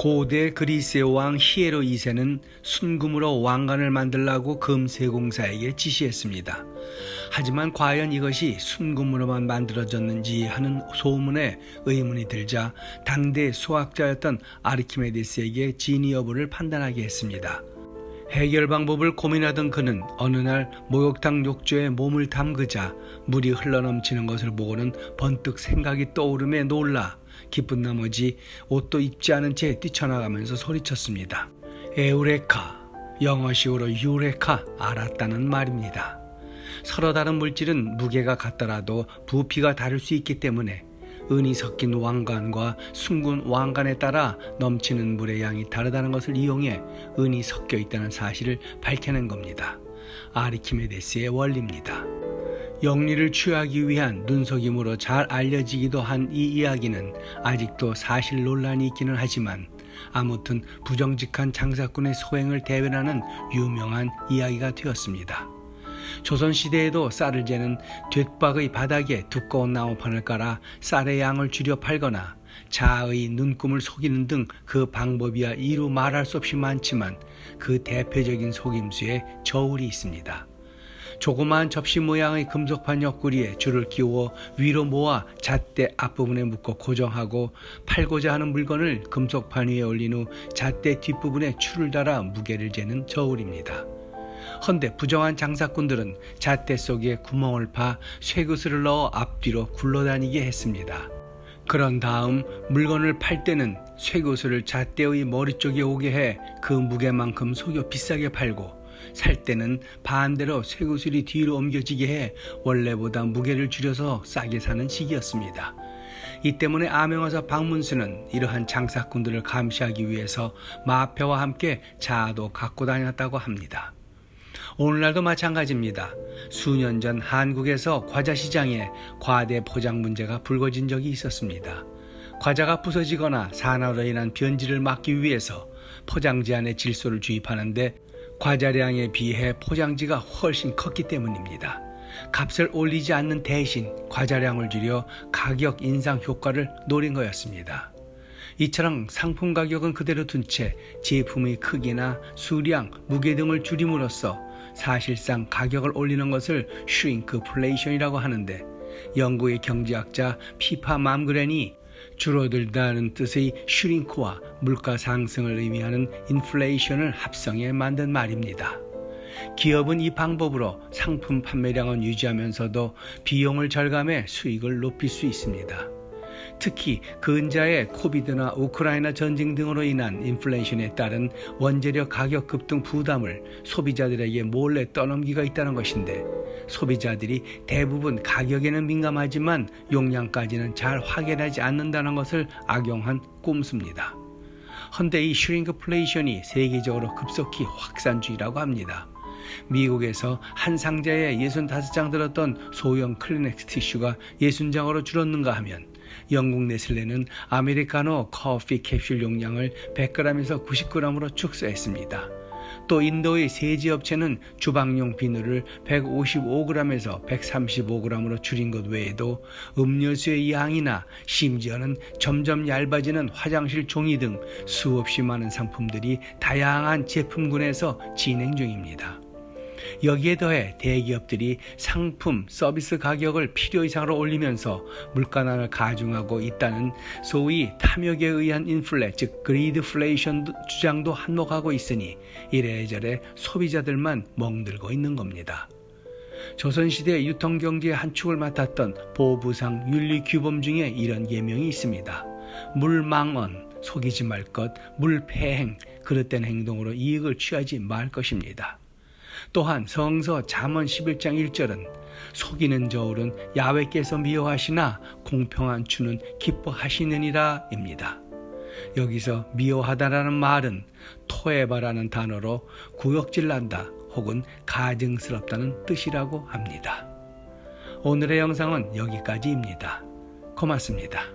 고대 그리스의 왕 히에로 2세는 순금으로 왕관을 만들라고 금세공사에게 지시했습니다. 하지만 과연 이것이 순금으로만 만들어졌는지 하는 소문에 의문이 들자 당대 수학자였던 아르키메데스에게 진위 여부를 판단하게 했습니다. 해결 방법을 고민하던 그는 어느 날 목욕탕 욕조에 몸을 담그자 물이 흘러넘치는 것을 보고는 번뜩 생각이 떠오르며 놀라 기쁜 나머지 옷도 입지 않은 채 뛰쳐나가면서 소리쳤습니다. 에우레카, 영어식으로 유레카, 알았다는 말입니다. 서로 다른 물질은 무게가 같더라도 부피가 다를 수 있기 때문에 은이 섞인 왕관과 숭근 왕관에 따라 넘치는 물의 양이 다르다는 것을 이용해 은이 섞여 있다는 사실을 밝혀낸 겁니다. 아르키메데스의 원리입니다. 영리를 취하기 위한 눈속임으로 잘 알려지기도 한 이 이야기는 아직도 사실 논란이 있기는 하지만 아무튼 부정직한 장사꾼의 소행을 대변하는 유명한 이야기가 되었습니다. 조선시대에도 쌀을 재는 돛박의 바닥에 두꺼운 나무판을 깔아 쌀의 양을 줄여 팔거나 자의 눈금을 속이는 등 그 방법이야 이루 말할 수 없이 많지만 그 대표적인 속임수에 저울이 있습니다. 조그마한 접시 모양의 금속판 옆구리에 줄을 끼워 위로 모아 잣대 앞부분에 묶어 고정하고 팔고자 하는 물건을 금속판 위에 올린 후 잣대 뒷부분에 줄을 달아 무게를 재는 저울입니다. 헌데 부정한 장사꾼들은 잣대 속에 구멍을 파 쇠구슬을 넣어 앞뒤로 굴러다니게 했습니다. 그런 다음 물건을 팔 때는 쇠구슬을 잣대의 머리 쪽에 오게 해 그 무게만큼 속여 비싸게 팔고 살 때는 반대로 쇠구슬이 뒤로 옮겨지게 해 원래보다 무게를 줄여서 싸게 사는 시기였습니다. 이 때문에 암행어사 박문수는 이러한 장사꾼들을 감시하기 위해서 마패와 함께 자도 갖고 다녔다고 합니다. 오늘날도 마찬가지입니다. 수년 전 한국에서 과자 시장에 과대 포장 문제가 불거진 적이 있었습니다. 과자가 부서지거나 산화로 인한 변질을 막기 위해서 포장지 안에 질소를 주입하는데 과자량에 비해 포장지가 훨씬 컸기 때문입니다. 값을 올리지 않는 대신 과자량을 줄여 가격 인상 효과를 노린 거였습니다. 이처럼 상품 가격은 그대로 둔 채 제품의 크기나 수량, 무게 등을 줄임으로써 사실상 가격을 올리는 것을 슈링크플레이션이라고 하는데 영국의 경제학자 피파 맘그렌이 줄어들다는 뜻의 슈링크와 물가 상승을 의미하는 인플레이션을 합성해 만든 말입니다. 기업은 이 방법으로 상품 판매량은 유지하면서도 비용을 절감해 수익을 높일 수 있습니다. 특히 근자의 코비드나 우크라이나 전쟁 등으로 인한 인플레이션에 따른 원재료 가격 급등 부담을 소비자들에게 몰래 떠넘기가 있다는 것인데 소비자들이 대부분 가격에는 민감하지만 용량까지는 잘 확인하지 않는다는 것을 악용한 꼼수입니다. 헌데 이 슈링크플레이션이 세계적으로 급속히 확산주의라고 합니다. 미국에서 한 상자에 65장 들었던 소형 클리넥스 티슈가 60장으로 줄었는가 하면 영국 네슬레는 아메리카노 커피 캡슐 용량을 100g에서 90g으로 축소했습니다. 또 인도의 세제 업체는 주방용 비누를 155g에서 135g으로 줄인 것 외에도 음료수의 양이나 심지어는 점점 얇아지는 화장실 종이 등 수없이 많은 상품들이 다양한 제품군에서 진행 중입니다. 여기에 더해 대기업들이 상품, 서비스 가격을 필요 이상으로 올리면서 물가난을 가중하고 있다는 소위 탐욕에 의한 인플레, 즉 그리드플레이션 주장도 한몫하고 있으니 이래저래 소비자들만 멍들고 있는 겁니다. 조선시대 유통경제의 한 축을 맡았던 보부상 윤리규범 중에 이런 계명이 있습니다. 물망언, 속이지 말 것, 물패행, 그릇된 행동으로 이익을 취하지 말 것입니다. 또한 성서 잠언 11장 1절은 속이는 저울은 야훼께서 미워하시나 공평한 주는 기뻐하시느니라 입니다. 여기서 미워하다라는 말은 토해바라는 단어로 구역질난다 혹은 가증스럽다는 뜻이라고 합니다. 오늘의 영상은 여기까지입니다. 고맙습니다.